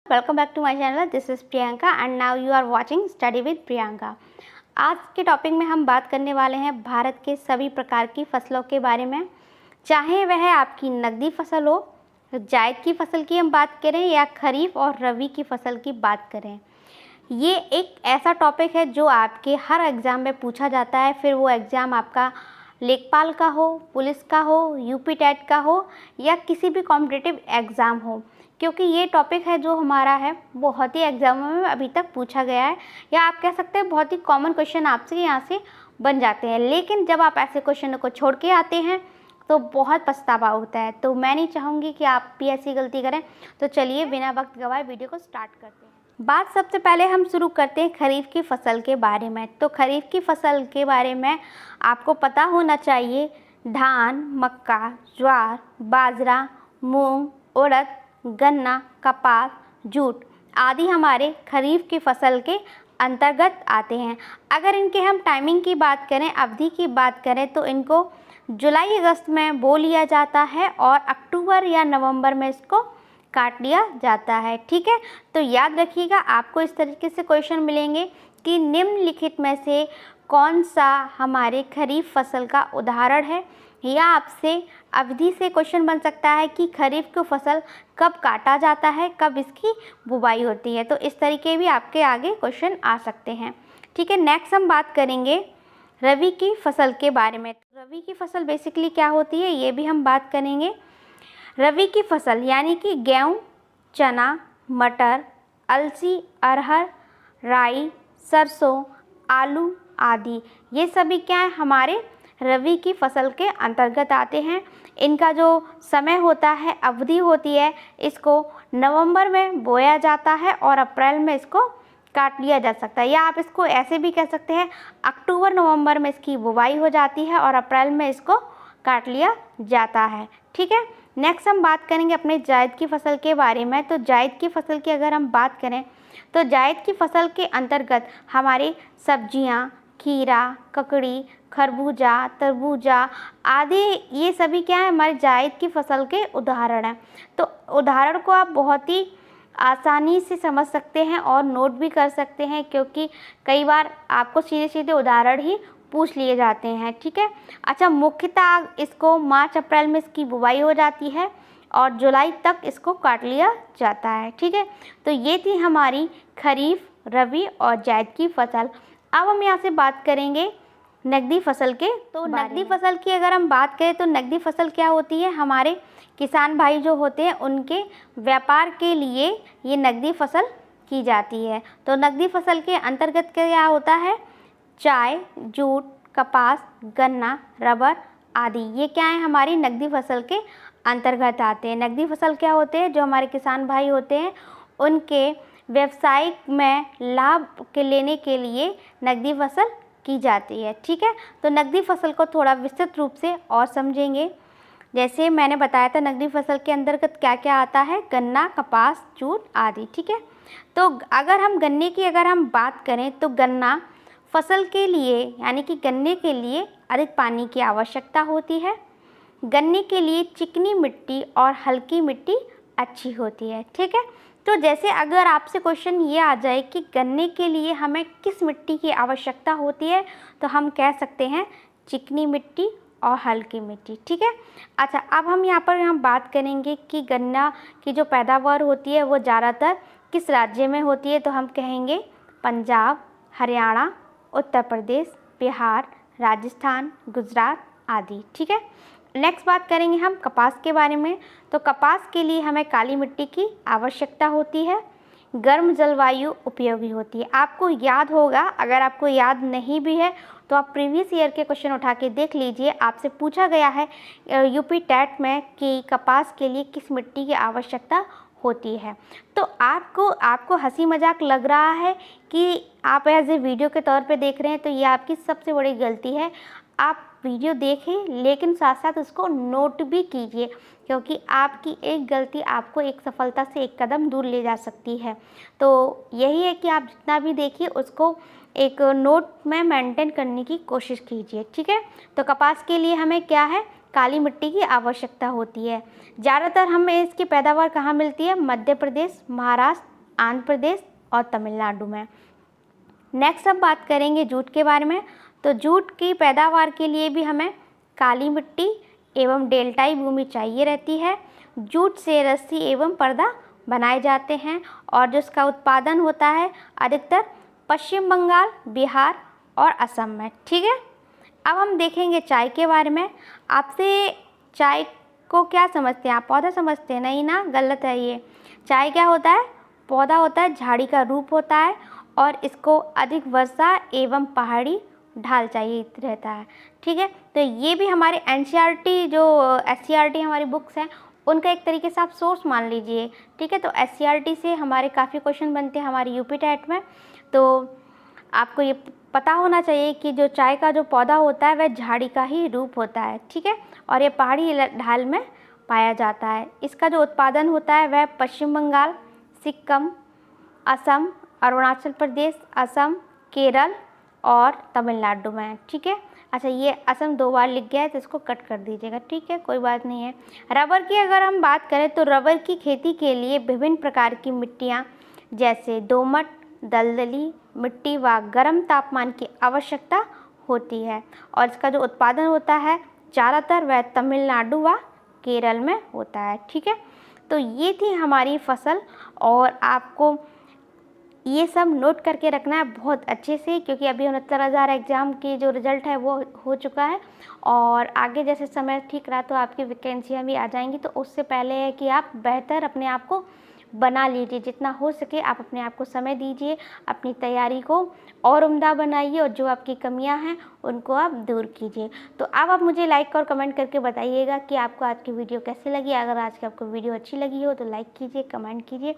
Welcome back to my channel. This is Priyanka and now you are watching study with Priyanka. आज के topic में हम बात करने वाले हैं भारत के सभी प्रकार की फसलों के बारे में, चाहे वह आपकी नकदी फसल हो, जायद की फसल की हम बात करें या खरीफ और रबी की फसल की बात करें। ये एक ऐसा टॉपिक है जो आपके हर एग्ज़ाम में पूछा जाता है, फिर वो एग्ज़ाम आपका लेखपाल का हो, पुलिस का हो, यूपी टेट का हो या किसी भी कॉम्पिटिटिव एग्ज़ाम हो, क्योंकि ये टॉपिक है जो हमारा है बहुत ही एग्ज़ामों में अभी तक पूछा गया है, या आप कह सकते हैं बहुत ही कॉमन क्वेश्चन आपसे यहाँ से बन जाते हैं। लेकिन जब आप ऐसे क्वेश्चन को छोड़ के आते हैं तो बहुत पछतावा होता है। तो मैं नहीं चाहूँगी कि आप भी ऐसी गलती करें। तो चलिए बिना वक्त गवाए वीडियो को स्टार्ट करते हैं। बात सबसे पहले हम शुरू करते हैं खरीफ की फसल के बारे में। तो खरीफ की फसल के बारे में आपको पता होना चाहिए धान, मक्का, ज्वार, बाजरा, मूंग, उड़द, गन्ना, कपास, जूट आदि हमारे खरीफ की फसल के अंतर्गत आते हैं। अगर इनके हम टाइमिंग की बात करें, अवधि की बात करें, तो इनको जुलाई अगस्त में बो लिया जाता है और अक्टूबर या नवंबर में इसको काट लिया जाता है। ठीक है, तो याद रखिएगा आपको इस तरीके से क्वेश्चन मिलेंगे कि निम्नलिखित में से कौन सा हमारे खरीफ फसल का उदाहरण है, या आपसे अवधि से क्वेश्चन बन सकता है कि खरीफ की फसल कब काटा जाता है, कब इसकी बुवाई होती है। तो इस तरीके भी आपके आगे क्वेश्चन आ सकते हैं। ठीक है, नेक्स्ट हम बात करेंगे रबी की फसल के बारे में। रबी की फसल बेसिकली क्या होती है ये भी हम बात करेंगे। रबी की फसल यानी कि गेहूँ, चना, मटर, अलसी, अरहर, राई, सरसों, आलू आदि, ये सभी क्या है हमारे रबी की फसल के अंतर्गत आते हैं। इनका जो समय होता है, अवधि होती है, इसको नवंबर में बोया जाता है और अप्रैल में इसको काट लिया जा सकता है, या आप इसको ऐसे भी कह सकते हैं अक्टूबर नवंबर में इसकी बुवाई हो जाती है और अप्रैल में इसको काट लिया जाता है। ठीक है, नेक्स्ट हम बात करेंगे अपने जायद की फसल के बारे में। तो जायद की फसल की अगर हम बात करें तो जायद की फसल के अंतर्गत हमारी सब्जियां, खीरा, ककड़ी, खरबूजा, तरबूजा आदि ये सभी क्या है हमारे जायद की फसल के उदाहरण हैं। तो उदाहरण को आप बहुत ही आसानी से समझ सकते हैं और नोट भी कर सकते हैं, क्योंकि कई बार आपको सीधे सीधे उदाहरण ही पूछ लिए जाते हैं। ठीक है, अच्छा, मुख्यतः इसको मार्च अप्रैल में इसकी बुवाई हो जाती है और जुलाई तक इसको काट लिया जाता है। ठीक है, तो ये थी हमारी खरीफ, रबी और जायद की फसल। अब हम यहाँ से बात करेंगे नकदी फसल के। तो नकदी फसल की अगर हम बात करें तो नकदी फसल क्या होती है, हमारे किसान भाई जो होते हैं उनके व्यापार के लिए ये नकदी फसल की जाती है। तो नकदी फसल के अंतर्गत क्या होता है, चाय, जूट, कपास, गन्ना, रबर आदि, ये क्या है हमारी नकदी फसल के अंतर्गत आते हैं। नकदी फसल क्या होते हैं, जो हमारे किसान भाई होते हैं उनके व्यवसायिक में लाभ के लेने के लिए नकदी फसल की जाती है। ठीक है, तो नकदी फसल को थोड़ा विस्तृत रूप से और समझेंगे। जैसे मैंने बताया था नकदी फसल के अंतर्गत क्या क्या आता है, गन्ना, कपास, जूट आदि। ठीक है, तो अगर हम गन्ने की अगर हम बात करें तो गन्ना फसल के लिए यानी कि गन्ने के लिए अधिक पानी की आवश्यकता होती है। गन्ने के लिए चिकनी मिट्टी और हल्की मिट्टी अच्छी होती है। ठीक है, तो जैसे अगर आपसे क्वेश्चन ये आ जाए कि गन्ने के लिए हमें किस मिट्टी की आवश्यकता होती है, तो हम कह सकते हैं चिकनी मिट्टी और हल्की मिट्टी। ठीक है, अच्छा, अब हम यहाँ बात करेंगे कि गन्ना की जो पैदावार होती है वो ज़्यादातर किस राज्य में होती है, तो हम कहेंगे पंजाब, हरियाणा, उत्तर प्रदेश, बिहार, राजस्थान, गुजरात आदि। ठीक है, नेक्स्ट बात करेंगे हम कपास के बारे में। तो कपास के लिए हमें काली मिट्टी की आवश्यकता होती है, गर्म जलवायु उपयोगी होती है। आपको याद होगा, अगर आपको याद नहीं भी है तो आप प्रीवियस ईयर के क्वेश्चन उठा के देख लीजिए। आपसे पूछा गया है यूपी टेट में कि कपास के लिए किस मिट्टी की आवश्यकता होती है। तो आपको हंसी मजाक लग रहा है कि आप एज ए वीडियो के तौर पे देख रहे हैं, तो ये आपकी सबसे बड़ी गलती है। आप वीडियो देखें लेकिन साथ साथ उसको नोट भी कीजिए, क्योंकि आपकी एक गलती आपको एक सफलता से एक कदम दूर ले जा सकती है। तो यही है कि आप जितना भी देखिए उसको एक नोट में मेंटेन करने की कोशिश कीजिए। ठीक है, तो कपास के लिए हमें क्या है, काली मिट्टी की आवश्यकता होती है। ज़्यादातर हमें इसकी पैदावार कहाँ मिलती है, मध्य प्रदेश, महाराष्ट्र, आंध्र प्रदेश और तमिलनाडु में। नेक्स्ट अब बात करेंगे जूट के बारे में। तो जूट की पैदावार के लिए भी हमें काली मिट्टी एवं डेल्टाई भूमि चाहिए रहती है। जूट से रस्सी एवं पर्दा बनाए जाते हैं और जिसका उत्पादन होता है अधिकतर पश्चिम बंगाल, बिहार और असम में। ठीक है, अब हम देखेंगे चाय के बारे में। आपसे चाय को क्या समझते हैं आप? पौधा समझते हैं? नहीं ना, गलत है ये। चाय क्या होता है? पौधा होता है, झाड़ी का रूप होता है और इसको अधिक वर्षा एवं पहाड़ी ढाल चाहिए रहता है। ठीक है, तो ये भी हमारे एनसीईआरटी जो एससीईआरटी हमारी बुक्स हैं उनका एक तरीके से आप सोर्स मान लीजिए। ठीक है, तो एससीईआरटी से हमारे काफ़ी क्वेश्चन बनते हैं हमारी यूपी टेट में। तो आपको ये पता होना चाहिए कि जो चाय का जो पौधा होता है वह झाड़ी का ही रूप होता है। ठीक है, और ये पहाड़ी ढाल में पाया जाता है। इसका जो उत्पादन होता है वह पश्चिम बंगाल, सिक्किम, असम, अरुणाचल प्रदेश, असम, केरल और तमिलनाडु में। ठीक है, अच्छा ये असम 2 बार लिख गया है तो इसको कट कर दीजिएगा। ठीक है, कोई बात नहीं है। रबर की अगर हम बात करें तो रबर की खेती के लिए विभिन्न प्रकार की मिट्टियाँ जैसे दोमट, दलदली मिट्टी व गर्म तापमान की आवश्यकता होती है और इसका जो उत्पादन होता है ज़्यादातर वह तमिलनाडु व केरल में होता है। ठीक है, तो ये थी हमारी फसल और आपको ये सब नोट करके रखना है बहुत अच्छे से, क्योंकि अभी 69,000 एग्ज़ाम की जो रिज़ल्ट है वो हो चुका है और आगे जैसे समय ठीक रहा तो आपकी वैकेंसियाँ भी आ जाएंगी। तो उससे पहले है कि आप बेहतर अपने आप को बना लीजिए, जितना हो सके आप अपने आप को समय दीजिए, अपनी तैयारी को और उम्दा बनाइए और जो आपकी कमियां हैं उनको आप दूर कीजिए। तो अब आप मुझे लाइक और कमेंट करके बताइएगा कि आपको आज की वीडियो कैसी लगी। अगर आज की आपको वीडियो अच्छी लगी हो तो लाइक कीजिए, कमेंट कीजिए।